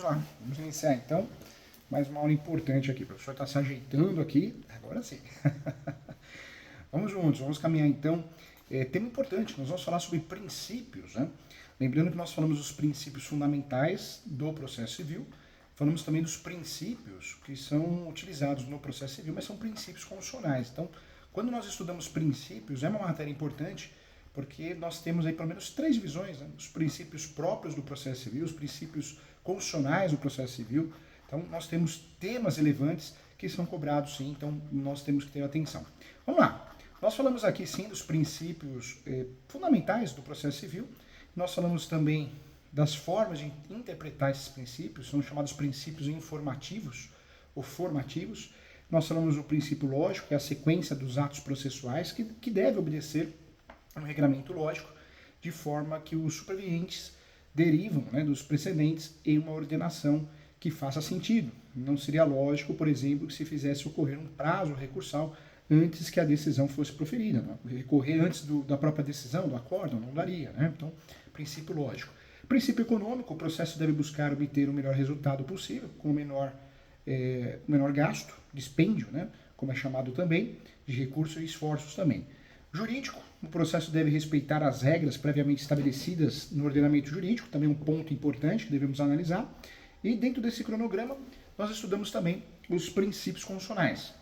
lá, vamos iniciar então mais uma aula importante aqui. O professor está se ajeitando aqui, agora sim. Vamos juntos, vamos caminhar então. Tema importante, nós vamos falar sobre princípios, né? Lembrando que nós falamos dos princípios fundamentais do processo civil, falamos também dos princípios que são utilizados no processo civil, mas são princípios constitucionais. Então, quando nós estudamos princípios, é uma matéria importante, porque nós temos aí pelo menos três visões, né? Os princípios próprios do processo civil, os princípios constitucionais do processo civil. Então, nós temos temas relevantes que são cobrados, sim, então nós temos que ter atenção. Vamos lá. Nós falamos aqui, sim, dos princípios fundamentais do processo civil. Nós falamos também das formas de interpretar esses princípios, são chamados princípios informativos ou formativos. Nós falamos do princípio lógico, que é a sequência dos atos processuais, que deve obedecer a um regramento lógico, de forma que os supervenientes derivam, né, dos precedentes em uma ordenação que faça sentido. Não seria lógico, por exemplo, que se fizesse ocorrer um prazo recursal antes que a decisão fosse proferida. Né? Recorrer antes da própria decisão, do acórdão, não daria. Né? Então, princípio lógico. Princípio econômico, o processo deve buscar obter o melhor resultado possível, com o menor gasto, dispêndio, né? Como é chamado também, de recursos e esforços também. Jurídico, o processo deve respeitar as regras previamente estabelecidas no ordenamento jurídico, também um ponto importante que devemos analisar. E dentro desse cronograma, nós estudamos também os princípios constitucionais.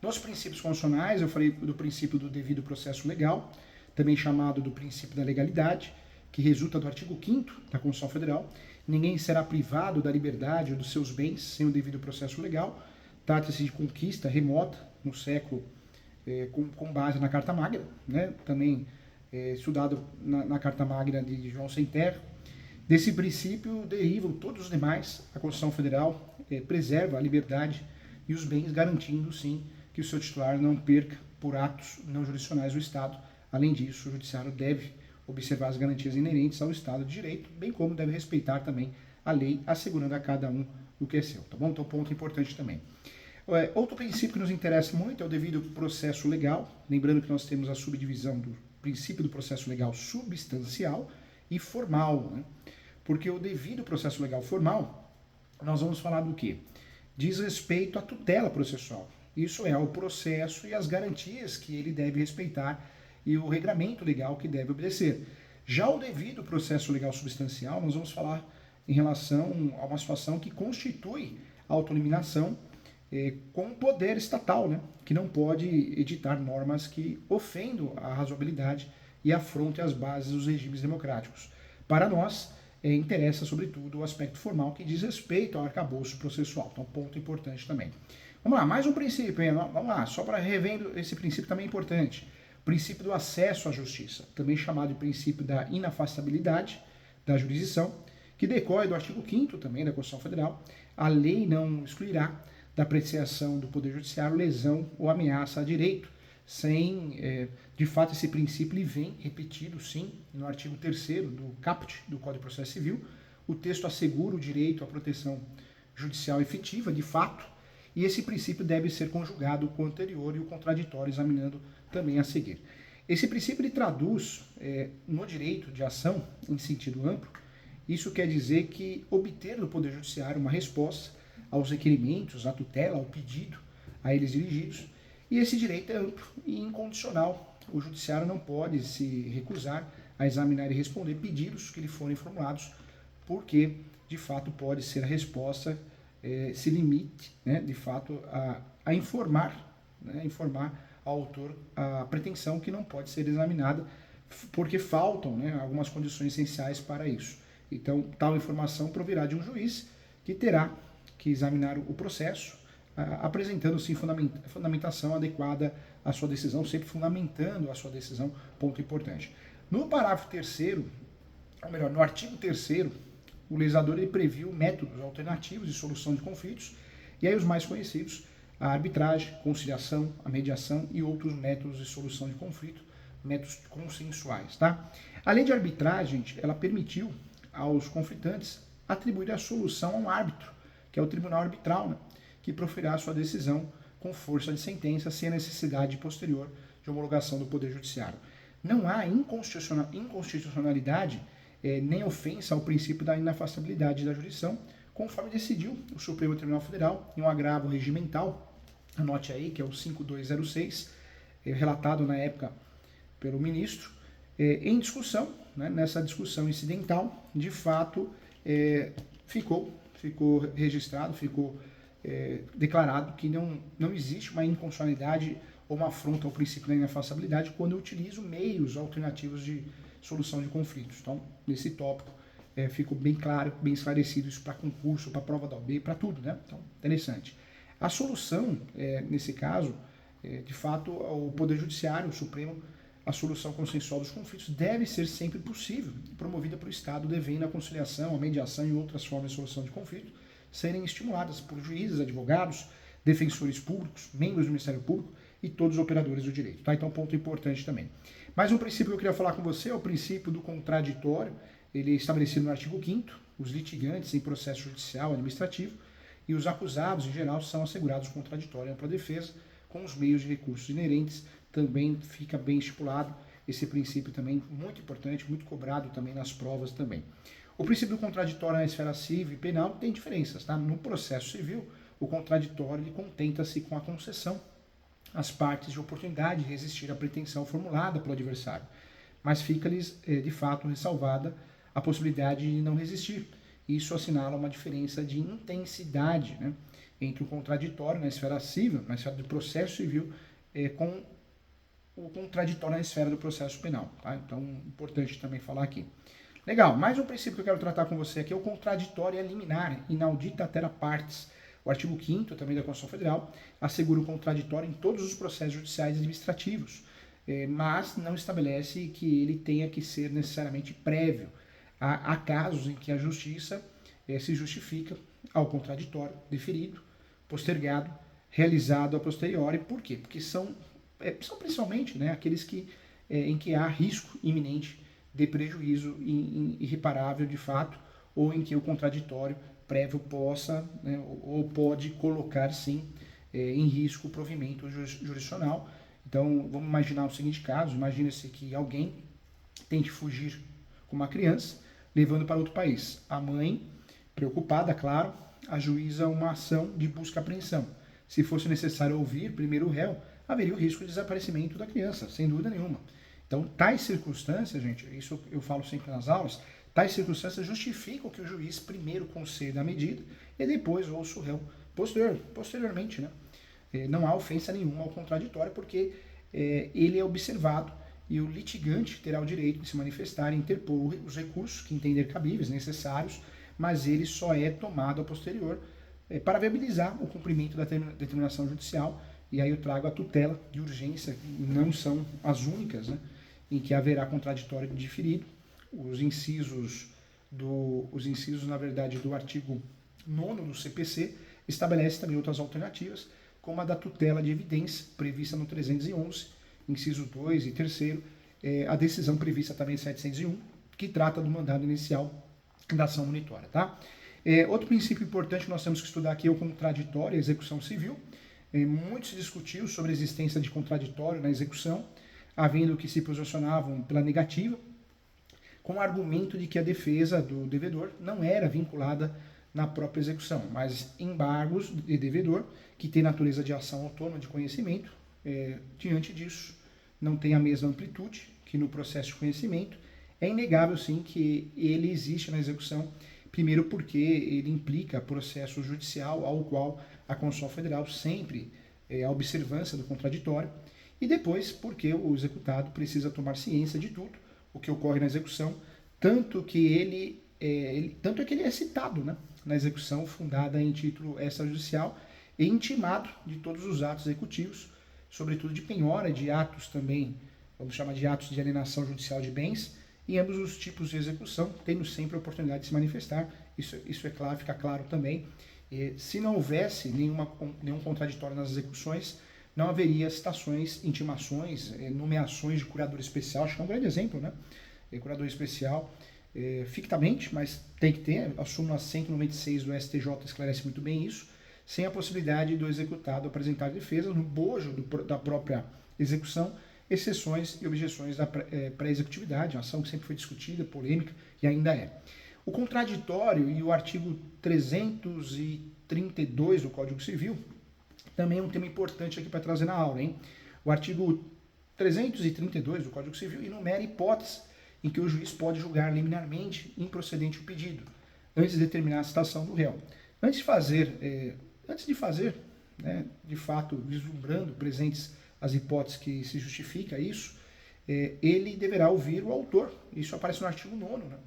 Nos princípios constitucionais, eu falei do princípio do devido processo legal, também chamado do princípio da legalidade, que resulta do artigo 5º da Constituição Federal. Ninguém será privado da liberdade ou dos seus bens sem o devido processo legal. Trata-se de conquista remota no século, com base na Carta Magna, né? Também estudado na Carta Magna de João Sem Terra. Desse princípio derivam todos os demais. A Constituição Federal preserva a liberdade e os bens, garantindo, sim, que o seu titular não perca por atos não jurisdicionais do Estado. Além disso, o Judiciário deve observar as garantias inerentes ao Estado de Direito, bem como deve respeitar também a lei, assegurando a cada um o que é seu, tá bom? Então, ponto importante também. Outro princípio que nos interessa muito é o devido processo legal. Lembrando que nós temos a subdivisão do princípio do processo legal substancial e formal, né? Porque o devido processo legal formal, nós vamos falar do quê? Diz respeito à tutela processual. Isso é, ao processo e as garantias que ele deve respeitar e o regramento legal que deve obedecer. Já o devido processo legal substancial, nós vamos falar em relação a uma situação que constitui a autoeliminação com o poder estatal, né, que não pode editar normas que ofendam a razoabilidade e afrontem as bases dos regimes democráticos. Para nós, interessa, sobretudo, o aspecto formal que diz respeito ao arcabouço processual. Então, ponto importante também. Vamos lá, mais um princípio, hein? Vamos lá, só para revendo, esse princípio também é importante. Princípio do acesso à justiça, também chamado de princípio da inafastabilidade da jurisdição, que decorre do artigo 5º também da Constituição Federal. A lei não excluirá da apreciação do Poder Judiciário lesão ou ameaça a direito, sem, de fato, esse princípio ele vem repetido, sim, no artigo 3º do caput do Código de Processo Civil. O texto assegura o direito à proteção judicial efetiva, de fato, e esse princípio deve ser conjugado com o anterior e o contraditório, examinando também a seguir. Esse princípio ele traduz no direito de ação, em sentido amplo. Isso quer dizer que obter do Poder Judiciário uma resposta aos requerimentos, à tutela, ao pedido a eles dirigidos, e esse direito é amplo e incondicional. O Judiciário não pode se recusar a examinar e responder pedidos que lhe forem formulados, porque, de fato, pode ser a resposta se limite, né, de fato, a informar, né, informar ao autor a pretensão que não pode ser examinada, porque faltam, né, algumas condições essenciais para isso. Então, tal informação provirá de um juiz que terá que examinar o processo, apresentando, sim, fundamentação adequada à sua decisão, sempre fundamentando a sua decisão, ponto importante. No parágrafo 3º, ou melhor, no artigo 3º, o legislador ele previu métodos alternativos de solução de conflitos, e aí os mais conhecidos, a arbitragem, conciliação, a mediação e outros métodos de solução de conflito, métodos consensuais, tá? A lei de arbitragem, ela permitiu aos conflitantes atribuir a solução a um árbitro, que é o tribunal arbitral, né, que proferirá a sua decisão com força de sentença, sem a necessidade posterior de homologação do Poder Judiciário. Não há inconstitucionalidade nem ofensa ao princípio da inafastabilidade da jurisdição, conforme decidiu o Supremo Tribunal Federal em um agravo regimental, anote aí que é o 5206, relatado na época pelo ministro, em discussão, né, nessa discussão incidental, de fato, ficou registrado, ficou declarado que não existe uma inconstitucionalidade ou uma afronta ao princípio da inafastabilidade quando eu utilizo meios alternativos de solução de conflitos. Então, nesse tópico, ficou bem claro, bem esclarecido isso para concurso, para prova da OAB, para tudo, né? Então, interessante. A solução, nesse caso, de fato, o Poder Judiciário, o Supremo, a solução consensual dos conflitos deve ser sempre possível, promovida pelo Estado, devendo a conciliação, a mediação e outras formas de solução de conflito serem estimuladas por juízes, advogados, defensores públicos, membros do Ministério Público e todos os operadores do direito. Tá? Então, ponto importante também. Mais um princípio que eu queria falar com você é o princípio do contraditório. Ele é estabelecido no artigo 5º. Os litigantes em processo judicial administrativo e os acusados, em geral, são assegurados contraditório para a defesa com os meios de recursos inerentes. Também fica bem estipulado esse princípio também, muito importante, muito cobrado também nas provas também. O princípio do contraditório na esfera civil e penal tem diferenças. Tá? No processo civil, o contraditório contenta-se com a concessão às partes de oportunidade de resistir à pretensão formulada pelo adversário, mas fica-lhes, de fato, ressalvada a possibilidade de não resistir. Isso assinala uma diferença de intensidade, né, entre o contraditório na esfera civil, na esfera do processo civil, com o contraditório na esfera do processo penal. Tá? Então, importante também falar aqui. Legal, mais um princípio que eu quero tratar com você aqui é o contraditório liminar, inaudita terra partes. O artigo 5º também da Constituição Federal assegura o contraditório em todos os processos judiciais e administrativos, mas não estabelece que ele tenha que ser necessariamente prévio. Há casos em que a justiça se justifica ao contraditório deferido, postergado, realizado a posteriori. Por quê? Porque são principalmente, né, aqueles em que há risco iminente de prejuízo irreparável de fato, ou em que o contraditório prévio possa, né, ou pode colocar sim em risco o provimento jurisdicional. Então vamos imaginar o seguinte caso: imagina-se que alguém tente fugir com uma criança, levando para outro país. A mãe, preocupada, claro, ajuiza uma ação de busca e apreensão. Se fosse necessário ouvir primeiro o réu, haveria o risco de desaparecimento da criança, sem dúvida nenhuma. Então, tais circunstâncias, gente, isso eu falo sempre nas aulas, tais circunstâncias justificam que o juiz primeiro conceda a medida e depois ouça o réu posteriormente. Né? Não há ofensa nenhuma ao contraditório, porque ele é observado e o litigante terá o direito de se manifestar e interpor os recursos que entender cabíveis, necessários, mas ele só é tomado a posterior para viabilizar o cumprimento da determinação judicial. E aí eu trago a tutela de urgência, não são as únicas, né, em que haverá contraditório diferido. Os incisos, na verdade, do artigo 9º do CPC estabelece também outras alternativas, como a da tutela de evidência, prevista no 311, inciso 2 e 3º, a decisão prevista também em 701, que trata do mandado inicial da ação monitória. Tá? Outro princípio importante que nós temos que estudar aqui é o contraditório e execução civil. Muito se discutiu sobre a existência de contraditório na execução, havendo que se posicionavam pela negativa, com o argumento de que a defesa do devedor não era vinculada na própria execução, mas embargos de devedor, que tem natureza de ação autônoma de conhecimento, diante disso não tem a mesma amplitude que no processo de conhecimento. É inegável, sim, que ele existe na execução, primeiro porque ele implica processo judicial ao qual a Constituição Federal sempre a observância do contraditório, e depois porque o executado precisa tomar ciência de tudo o que ocorre na execução, tanto que ele é citado, né, na execução fundada em título extrajudicial e intimado de todos os atos executivos, sobretudo de penhora, de atos também, vamos chamar de atos de alienação judicial de bens, em ambos os tipos de execução, tendo sempre a oportunidade de se manifestar. Isso é claro, fica claro também. Se não houvesse nenhum contraditório nas execuções, não haveria citações, intimações, nomeações de curador especial. Acho que é um grande exemplo, né? Curador especial, fictamente, mas tem que ter. A súmula 196 do STJ esclarece muito bem isso, sem a possibilidade do executado apresentar defesa no bojo da própria execução, exceções e objeções da pré-executividade, uma ação que sempre foi discutida, polêmica, e ainda é. O contraditório e o artigo 332 do Código Civil também é um tema importante aqui para trazer na aula, hein? O artigo 332 do Código Civil enumera hipóteses em que o juiz pode julgar liminarmente improcedente o pedido, antes de determinar a citação do réu. Antes de fazer, né, de fato, vislumbrando presentes as hipóteses que se justifica isso, ele deverá ouvir o autor. Isso aparece no artigo 9º, né,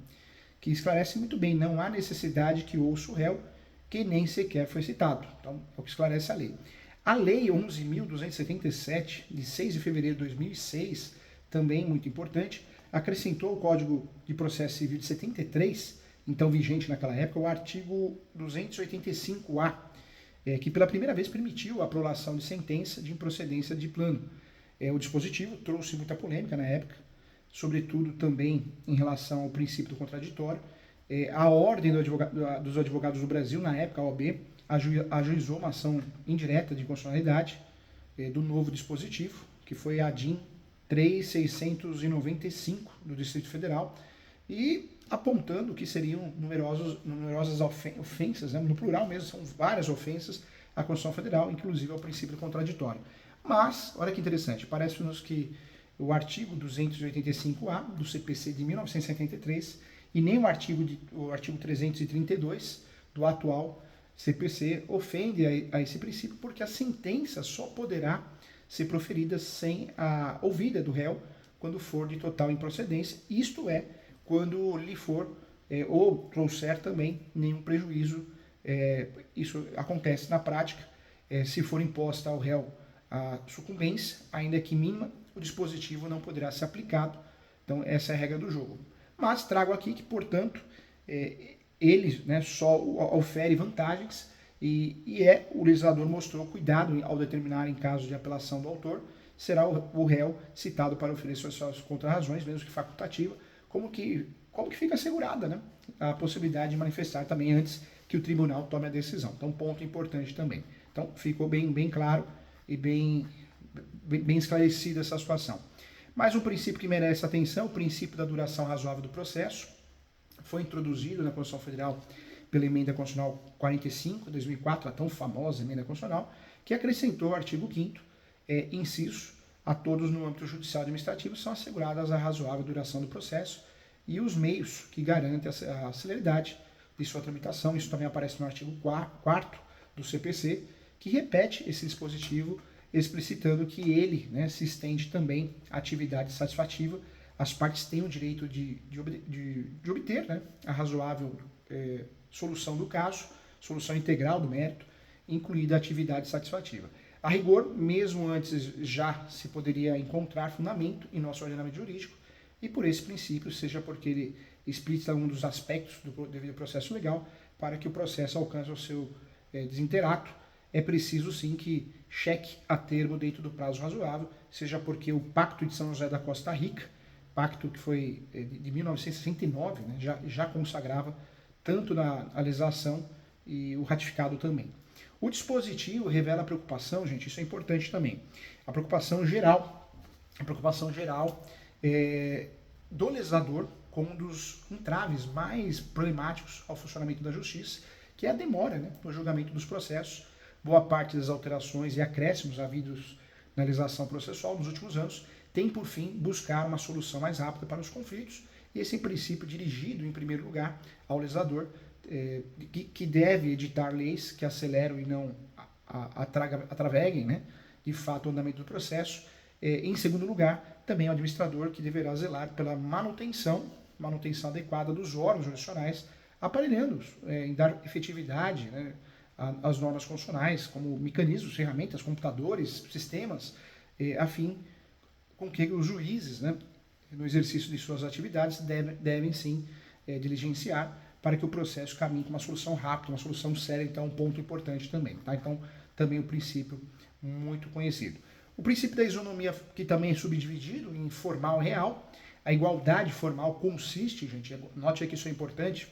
que esclarece muito bem, não há necessidade que ouça o réu, que nem sequer foi citado. Então, é o que esclarece a lei. A Lei 11.277, de 6 de fevereiro de 2006, também muito importante, acrescentou ao Código de Processo Civil de 73, então vigente naquela época, o artigo 285-A, que pela primeira vez permitiu a prolação de sentença de improcedência de plano. O dispositivo trouxe muita polêmica na época, sobretudo também em relação ao princípio do contraditório. A Ordem dos Advogados do Brasil, na época, a OAB, ajuizou uma ação indireta de inconstitucionalidade do novo dispositivo, que foi a DIN 3695 do Distrito Federal, e apontando que seriam numerosas ofensas, né, no plural mesmo, são várias ofensas à Constituição Federal, inclusive ao princípio do contraditório. Mas, olha que interessante, parece-nos que o artigo 285-A do CPC de 1973 e nem o artigo 332 do atual CPC ofende a esse princípio, porque a sentença só poderá ser proferida sem a ouvida do réu quando for de total improcedência, isto é, quando lhe for ou trouxer também nenhum prejuízo. Isso acontece na prática, se for imposta ao réu a sucumbência, ainda que mínima, o dispositivo não poderá ser aplicado. Então, essa é a regra do jogo. Mas trago aqui que, portanto, ele, né, só ofere vantagens e o legislador mostrou cuidado ao determinar, em caso de apelação do autor, será o réu citado para oferecer suas contrarrazões, mesmo que facultativa, como que fica assegurada, né, a possibilidade de manifestar também antes que o tribunal tome a decisão. Então, ponto importante também. Então, ficou bem claro e bem esclarecida essa situação. Mais um princípio que merece atenção, o princípio da duração razoável do processo, foi introduzido na Constituição Federal pela Emenda Constitucional 45, de 2004, a tão famosa Emenda Constitucional, que acrescentou o artigo 5º, inciso, a todos no âmbito judicial e administrativo são asseguradas a razoável duração do processo e os meios que garantem a celeridade de sua tramitação. Isso também aparece no artigo 4º do CPC, que repete esse dispositivo, explicitando que ele, né, se estende também à atividade satisfativa. As partes têm o direito de obter, né, a razoável solução do caso, solução integral do mérito, incluída a atividade satisfativa. A rigor, mesmo antes já se poderia encontrar fundamento em nosso ordenamento jurídico, e por esse princípio, seja porque ele explicita um dos aspectos do devido processo legal, para que o processo alcance o seu desinterato, é preciso sim que cheque a termo dentro do prazo razoável, seja porque o Pacto de São José da Costa Rica, pacto que foi de 1969, né, já consagrava tanto na legislação e o ratificado também. O dispositivo revela a preocupação, gente, isso é importante também, a preocupação geral do legislador como um dos entraves mais problemáticos ao funcionamento da justiça, que é a demora, né, no julgamento dos processos. Boa parte das alterações e acréscimos havidos na legislação processual nos últimos anos tem por fim buscar uma solução mais rápida para os conflitos, e esse princípio dirigido, em primeiro lugar, ao legislador, que deve editar leis que aceleram e não atraveguem, né, de fato, o andamento do processo. Em segundo lugar, também ao administrador, que deverá zelar pela manutenção adequada dos órgãos jurisdicionais, aparelhando-os em dar efetividade, né, às normas constitucionais, como mecanismos, ferramentas, computadores, sistemas, a fim com que os juízes, né, no exercício de suas atividades, devem sim diligenciar para que o processo caminhe com uma solução rápida, uma solução séria. Então, um ponto importante também. Tá? Então, também o princípio muito conhecido. O princípio da isonomia, que também é subdividido em formal e real. A igualdade formal consiste, gente, note que isso é importante,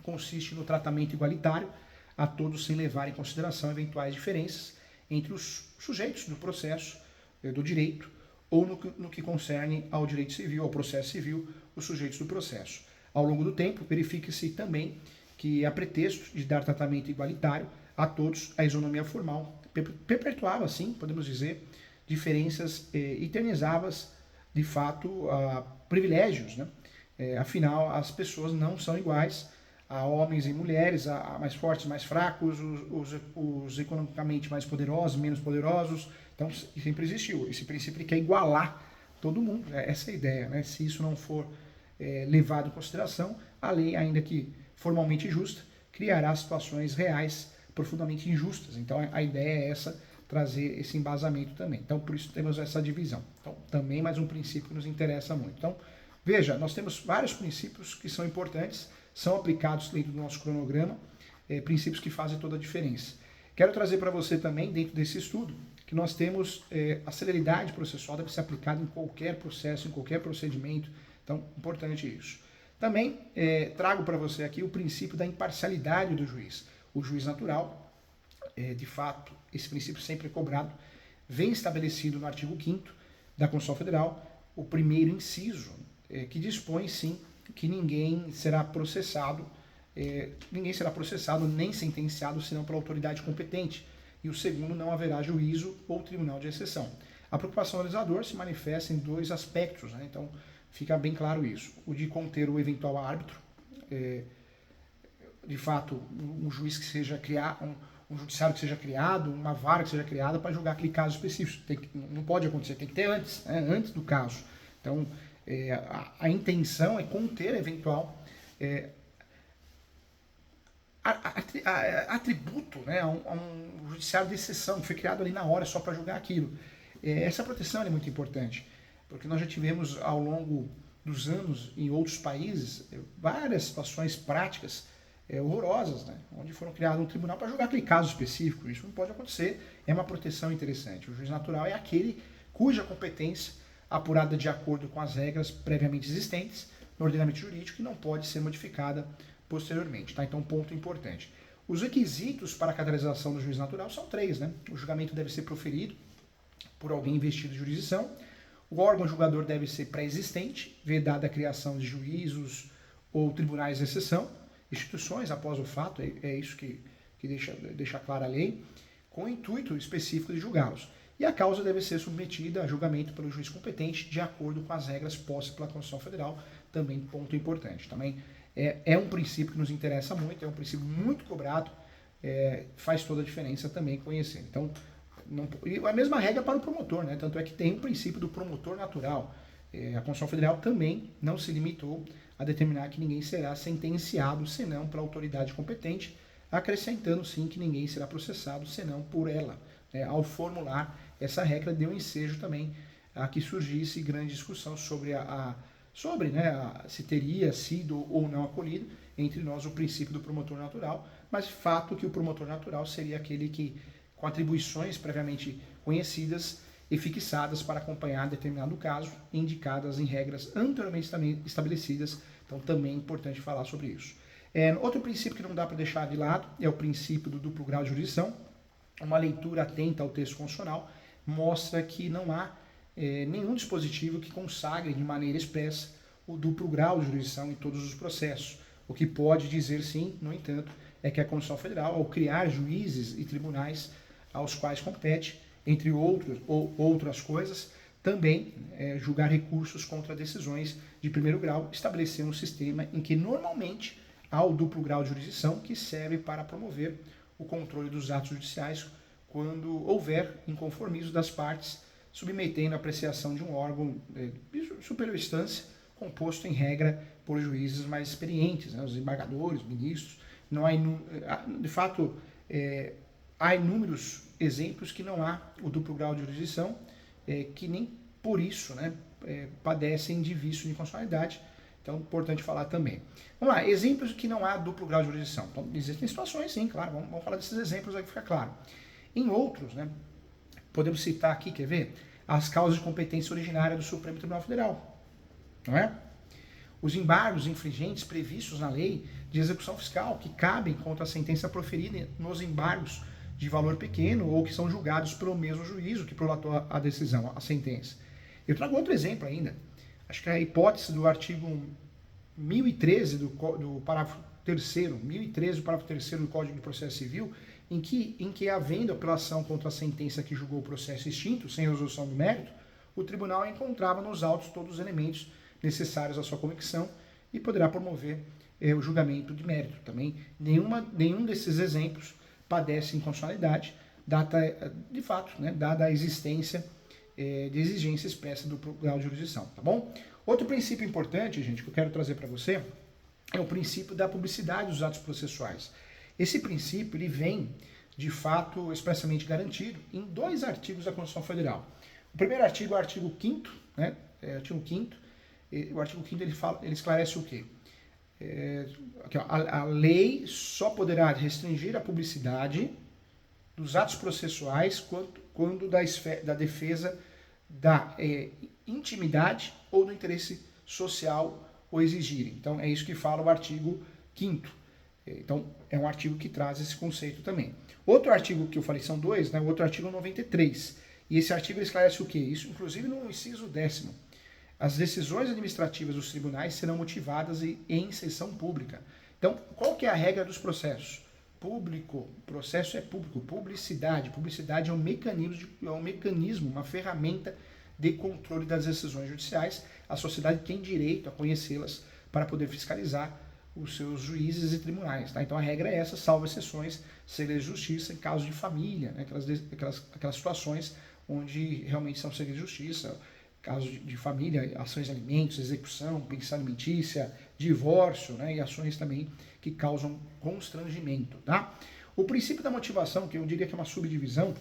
consiste no tratamento igualitário a todos sem levar em consideração eventuais diferenças entre os sujeitos do processo, do direito, ou no que concerne ao direito civil, ao processo civil, os sujeitos do processo. ao longo do tempo, verifica-se também que, a pretexto de dar tratamento igualitário a todos, a isonomia formal perpetuava, assim, podemos dizer, diferenças eternizava de fato privilégios, né? Afinal, as pessoas não são iguais, a homens e mulheres, a mais fortes, mais fracos, os economicamente mais poderosos, menos poderosos. Então, sempre existiu esse princípio que é igualar todo mundo. Essa é a ideia, né? Se isso não for levado em consideração, a lei, ainda que formalmente justa, criará situações reais profundamente injustas. Então, a ideia é essa, trazer esse embasamento também. Então, por isso temos essa divisão. Então, também mais um princípio que nos interessa muito. Então, veja, nós temos vários princípios que são importantes, são aplicados dentro do nosso cronograma, princípios que fazem toda a diferença. Quero trazer para você também, dentro desse estudo, que nós temos a celeridade processual deve ser aplicada em qualquer processo, em qualquer procedimento. Então, importante isso. Também trago para você aqui o princípio da imparcialidade do juiz. O juiz natural, de fato, esse princípio sempre é cobrado, vem estabelecido no artigo 5º da Constituição Federal, o primeiro inciso, que dispõe, sim, que ninguém será processado nem sentenciado senão pela autoridade competente. E o segundo, não haverá juízo ou tribunal de exceção. A preocupação do legislador se manifesta em dois aspectos, né? Então fica bem claro isso. O de conter o eventual árbitro, de fato, um juiz que seja criado, um judiciário que seja criado, uma vara que seja criada para julgar aquele caso específico. Não pode acontecer, tem que ter antes, né? Antes do caso. Então, a intenção é conter eventual atributo, né, a um judiciário de exceção que foi criado ali na hora só para julgar aquilo. Essa proteção é muito importante, porque nós já tivemos ao longo dos anos em outros países várias situações práticas horrorosas, né, onde foram criados um tribunal para julgar aquele caso específico. Isso não pode acontecer, é uma proteção interessante. O juiz natural é aquele cuja competência, apurada de acordo com as regras previamente existentes no ordenamento jurídico, e não pode ser modificada posteriormente. Tá? Então, ponto importante. Os requisitos para a caracterização do juiz natural são 3. Né? O julgamento deve ser proferido por alguém investido de jurisdição, o órgão julgador deve ser pré-existente, vedada a criação de juízos ou tribunais de exceção, instituições após o fato, é isso que deixa clara a lei, com o intuito específico de julgá-los. E a causa deve ser submetida a julgamento pelo juiz competente de acordo com as regras postas pela Constituição Federal, também ponto importante. Também é um princípio que nos interessa muito, é um princípio muito cobrado, faz toda a diferença também conhecer. Então, e a mesma regra para o promotor, né? Tanto é que tem o princípio do promotor natural. A Constituição Federal também não se limitou a determinar que ninguém será sentenciado senão pela autoridade competente, acrescentando sim que ninguém será processado senão por ela. Ao formular essa regra, deu ensejo também a que surgisse grande discussão sobre se teria sido ou não acolhido entre nós o princípio do promotor natural, mas fato que o promotor natural seria aquele que, com atribuições previamente conhecidas e fixadas para acompanhar determinado caso, indicadas em regras anteriormente estabelecidas. Então, também é importante falar sobre isso. Outro princípio que não dá para deixar de lado é o princípio do duplo grau de jurisdição. Uma leitura atenta ao texto constitucional mostra que não há nenhum dispositivo que consagre de maneira expressa o duplo grau de jurisdição em todos os processos. O que pode dizer sim, no entanto, é que a Constituição Federal, ao criar juízes e tribunais aos quais compete, entre outras coisas, também julgar recursos contra decisões de primeiro grau, estabelecer um sistema em que normalmente há o duplo grau de jurisdição, que serve para promover o controle dos atos judiciais quando houver inconformismo das partes, submetendo a apreciação de um órgão de superior instância, composto em regra por juízes mais experientes, né, os embargadores, ministros. Não há, de fato, há inúmeros exemplos que não há o duplo grau de jurisdição, que nem por isso, né, padecem de vício de inconstitucionalidade. Então, importante falar também. Vamos lá, exemplos que não há duplo grau de jurisdição. Então, existem situações, sim, claro, vamos falar desses exemplos aí que fica claro. Em outros, né, podemos citar aqui, quer ver? As causas de competência originária do Supremo Tribunal Federal, não é? Os embargos infringentes previstos na lei de execução fiscal, que cabem contra a sentença proferida nos embargos de valor pequeno ou que são julgados pelo mesmo juízo que prolatou a decisão, a sentença. Eu trago outro exemplo ainda. Acho que é a hipótese do artigo 1013 do parágrafo 3º, 1013 do parágrafo 3º do Código de Processo Civil, em que havendo apelação contra a sentença que julgou o processo extinto, sem resolução do mérito, o tribunal encontrava nos autos todos os elementos necessários à sua convicção e poderá promover o julgamento de mérito. Também nenhum desses exemplos padece inconstitucionalidade, de fato, né, dada a existência de exigência expressa do grau de jurisdição, tá bom? Outro princípio importante, gente, que eu quero trazer para você, é o princípio da publicidade dos atos processuais. Esse princípio, ele vem, de fato, expressamente garantido em 2 artigos da Constituição Federal. O primeiro artigo é o artigo 5º, né? Artigo 5º. O artigo 5º ele esclarece o quê? Aqui, ó, a lei só poderá restringir a publicidade dos atos processuais quando da defesa da intimidade ou do interesse social o exigirem. Então, é isso que fala o artigo 5º. Então, é um artigo que traz esse conceito também. Outro artigo que eu falei, são 2, né? O outro artigo 93. E esse artigo esclarece o quê? Isso, inclusive, no inciso 10º. As decisões administrativas dos tribunais serão motivadas em sessão pública. Então, qual que é a regra dos processos? Público, processo é público, publicidade. Publicidade é um mecanismo, uma ferramenta de controle das decisões judiciais. A sociedade tem direito a conhecê-las para poder fiscalizar os seus juízes e tribunais. Tá? Então a regra é essa, salvo exceções, segredo de justiça, em caso de família, né? aquelas situações onde realmente são segredo de justiça, casos de família, ações de alimentos, execução, pensão alimentícia, divórcio, né? E ações também que causam constrangimento. Tá? O princípio da motivação, que eu diria que é uma subdivisão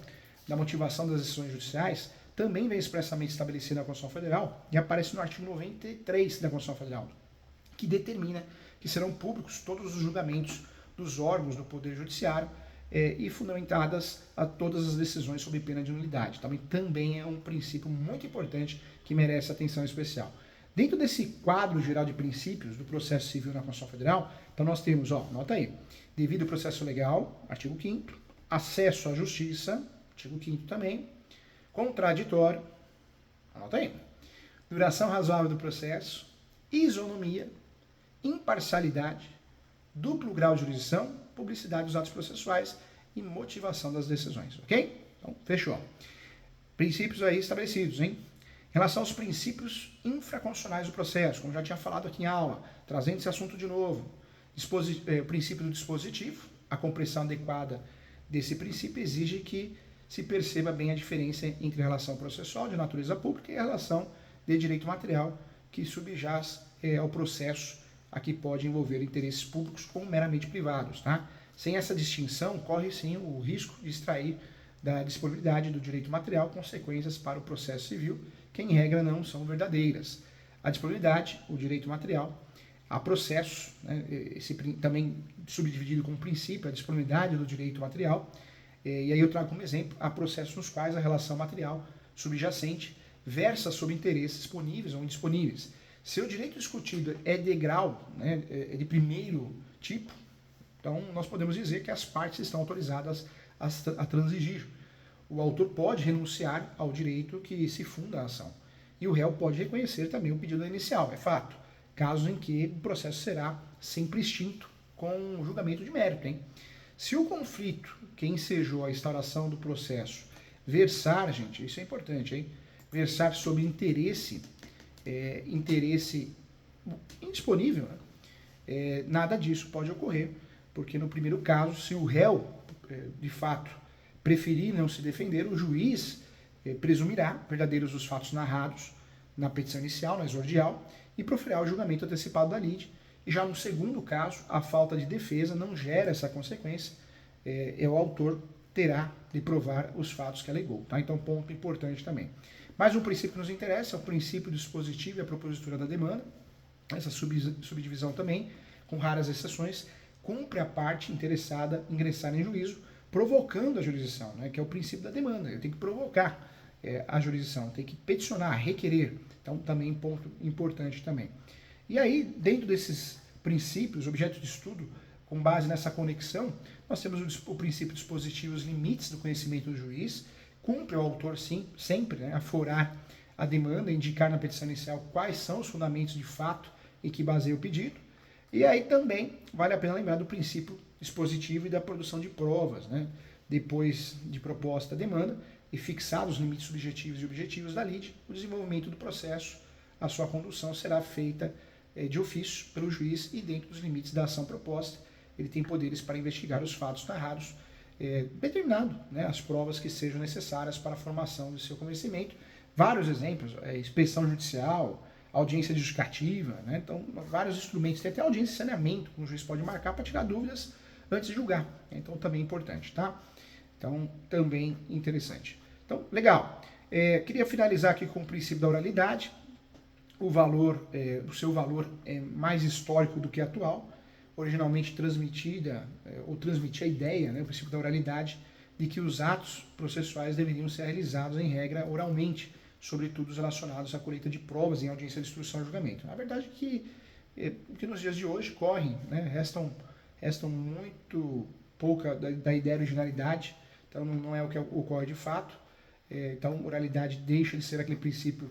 da motivação das decisões judiciais, também vem expressamente estabelecido na Constituição Federal e aparece no artigo 93 da Constituição Federal, que determina que serão públicos todos os julgamentos dos órgãos do Poder Judiciário e fundamentadas a todas as decisões sob pena de nulidade. Também é um princípio muito importante que merece atenção especial. Dentro desse quadro geral de princípios do processo civil na Constituição Federal, então nós temos, nota aí, devido processo legal, artigo 5º, acesso à justiça, artigo 5º também, contraditório, anota aí, duração razoável do processo, isonomia, imparcialidade, duplo grau de jurisdição, publicidade dos atos processuais e motivação das decisões, ok? Então, fechou. Princípios aí estabelecidos, hein? Em relação aos princípios infraconstitucionais do processo, como já tinha falado aqui em aula, trazendo esse assunto de novo, o princípio do dispositivo, a compreensão adequada desse princípio exige que se perceba bem a diferença entre a relação processual de natureza pública e a relação de direito material que subjaz ao processo a que pode envolver interesses públicos ou meramente privados. Tá? Sem essa distinção, corre sim o risco de extrair da disponibilidade do direito material consequências para o processo civil, que em regra não são verdadeiras. A disponibilidade, o direito material, há processos, né, também subdividido como princípio, a disponibilidade do direito material, e aí eu trago como exemplo, há processos nos quais a relação material subjacente versa sobre interesses disponíveis ou indisponíveis. Se o direito discutido é de grau, né, é de primeiro tipo, então nós podemos dizer que as partes estão autorizadas a transigir. O autor pode renunciar ao direito que se funda a ação. E o réu pode reconhecer também o pedido inicial, é fato, caso em que o processo será sempre extinto com julgamento de mérito. Hein? Se o conflito que ensejou a instauração do processo versar, gente, isso é importante, hein? Versar sobre interesse indisponível, né? Nada disso pode ocorrer, porque no primeiro caso, se o réu, de fato, preferir não se defender, o juiz presumirá verdadeiros os fatos narrados na petição inicial, na exordial, e proferirá o julgamento antecipado da lide. E já no segundo caso, a falta de defesa não gera essa consequência, o autor terá de provar os fatos que alegou. Tá? Então, ponto importante também. Mais um princípio que nos interessa é o princípio do dispositivo e a propositura da demanda. Essa subdivisão também, com raras exceções, cumpre a parte interessada ingressar em juízo, provocando a jurisdição, né, que é o princípio da demanda. Eu tenho que provocar a jurisdição, tenho que peticionar, requerer. Então, também ponto importante também. E aí, dentro desses princípios, objeto de estudo, com base nessa conexão, nós temos o princípio dispositivo, os limites do conhecimento do juiz. Cumpre o autor, sim, sempre, né, aforar a demanda, indicar na petição inicial quais são os fundamentos de fato em que baseia o pedido. E aí também vale a pena lembrar do princípio dispositivo e da produção de provas, né? Depois de proposta demanda e fixados os limites subjetivos e objetivos da lide, o desenvolvimento do processo, a sua condução será feita de ofício pelo juiz e dentro dos limites da ação proposta. Ele tem poderes para investigar os fatos narrados, determinando, né, as provas que sejam necessárias para a formação do seu convencimento. Vários exemplos, inspeção judicial, audiência justificativa, né? Então, vários instrumentos. Tem até audiência de saneamento, que o juiz pode marcar para tirar dúvidas antes de julgar. Então, também é importante, tá? Então, também interessante. Então, legal. Queria finalizar aqui com o princípio da oralidade. O valor, o seu valor é mais histórico do que atual. Originalmente transmitia a ideia, né, o princípio da oralidade, de que os atos processuais deveriam ser realizados em regra oralmente, sobretudo os relacionados à colheita de provas em audiência de instrução e julgamento. Na verdade que nos dias de hoje correm, né, restam muito pouca da ideia de originalidade, então não é o que ocorre de fato. Então, oralidade deixa de ser aquele princípio.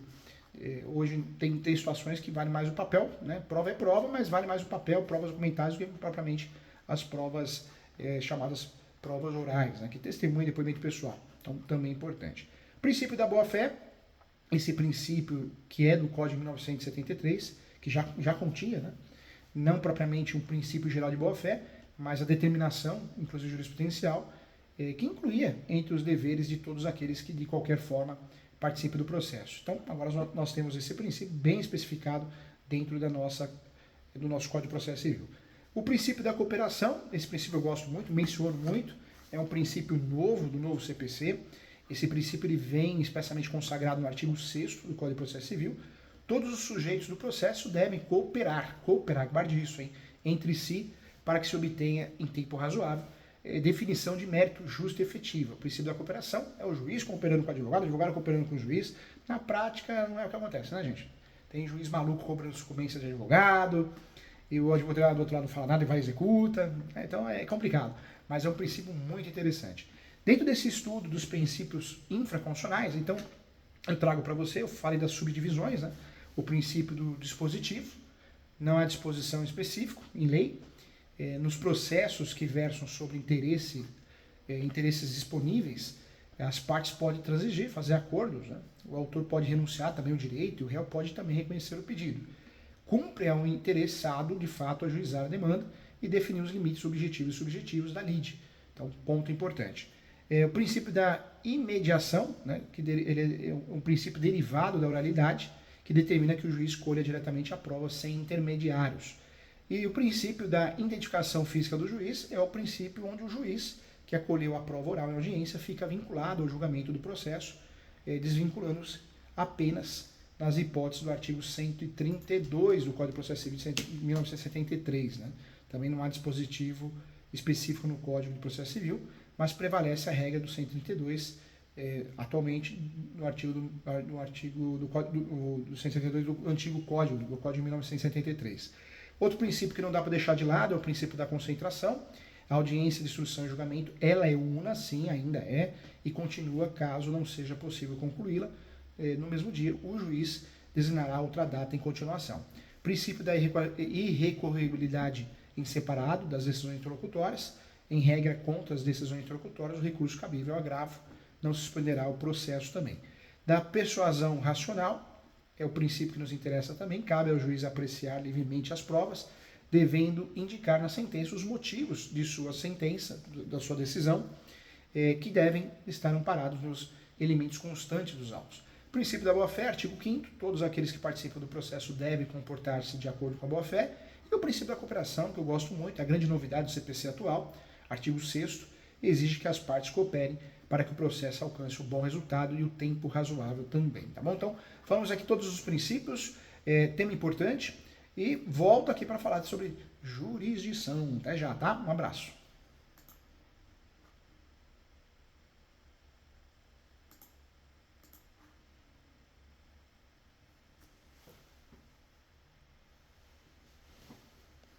Hoje tem situações que vale mais o papel, né? Prova é prova, mas vale mais o papel, provas documentais, do que propriamente as provas chamadas provas orais, né? Que testemunho e depoimento pessoal. Então, também é importante. Princípio da boa-fé, esse princípio que é do Código de 1973, que já continha, né? Não propriamente um princípio geral de boa-fé, mas a determinação, inclusive jurisprudencial, que incluía entre os deveres de todos aqueles que, de qualquer forma, participem do processo. Então, agora nós temos esse princípio bem especificado dentro do nosso Código de Processo Civil. O princípio da cooperação, esse princípio eu gosto muito, menciono muito, é um princípio novo do novo CPC. Esse princípio ele vem expressamente consagrado no artigo 6º do Código de Processo Civil. Todos os sujeitos do processo devem cooperar, guarde isso, hein, entre si, para que se obtenha em tempo razoável definição de mérito justo e efetivo. O princípio da cooperação é o juiz cooperando com o advogado cooperando com o juiz. Na prática, não é o que acontece, né, gente? Tem juiz maluco cobrando sucumbência de advogado, e o advogado do outro lado não fala nada e vai e executa. Então é complicado, mas é um princípio muito interessante. Dentro desse estudo dos princípios infraconstitucionais, então, eu trago para você, eu falei das subdivisões, né? O princípio do dispositivo, não há disposição específica em lei. Nos processos que versam sobre interesses disponíveis, as partes podem transigir, fazer acordos, né? O autor pode renunciar também ao direito e o réu pode também reconhecer o pedido. Cumpre ao interessado, de fato, ajuizar a demanda e definir os limites objetivos e subjetivos da lide. Então, ponto importante. O princípio da imediação, né, que ele é um princípio derivado da oralidade, que determina que o juiz escolha diretamente a prova sem intermediários. E o princípio da identificação física do juiz é o princípio onde o juiz, que acolheu a prova oral em audiência, fica vinculado ao julgamento do processo, desvinculando-se apenas nas hipóteses do artigo 132 do Código de Processo Civil de 1973. Né? Também não há dispositivo específico no Código de Processo Civil, mas prevalece a regra do 132, atualmente no artigo do 132 do antigo Código, do Código de 1973. Outro princípio que não dá para deixar de lado é o princípio da concentração. A audiência de instrução e julgamento, ela é una, sim, ainda é, e continua caso não seja possível concluí-la. No mesmo dia, o juiz designará outra data em continuação. Princípio da irrecorribilidade em separado das decisões interlocutórias. Em regra, contra as decisões interlocutórias, o recurso cabível ao agravo não se suspenderá o processo também. Da persuasão racional, é o princípio que nos interessa também, cabe ao juiz apreciar livremente as provas, devendo indicar na sentença os motivos de sua sentença, da sua decisão, que devem estar amparados nos elementos constantes dos autos. Princípio da boa-fé, artigo 5º, todos aqueles que participam do processo devem comportar-se de acordo com a boa-fé. E o princípio da cooperação, que eu gosto muito, a grande novidade do CPC atual, artigo 6º, exige que as partes cooperem para que o processo alcance um bom resultado e o tempo razoável também, tá bom? Então, falamos aqui todos os princípios, tema importante, e volto aqui para falar sobre jurisdição. Até já, tá? Um abraço.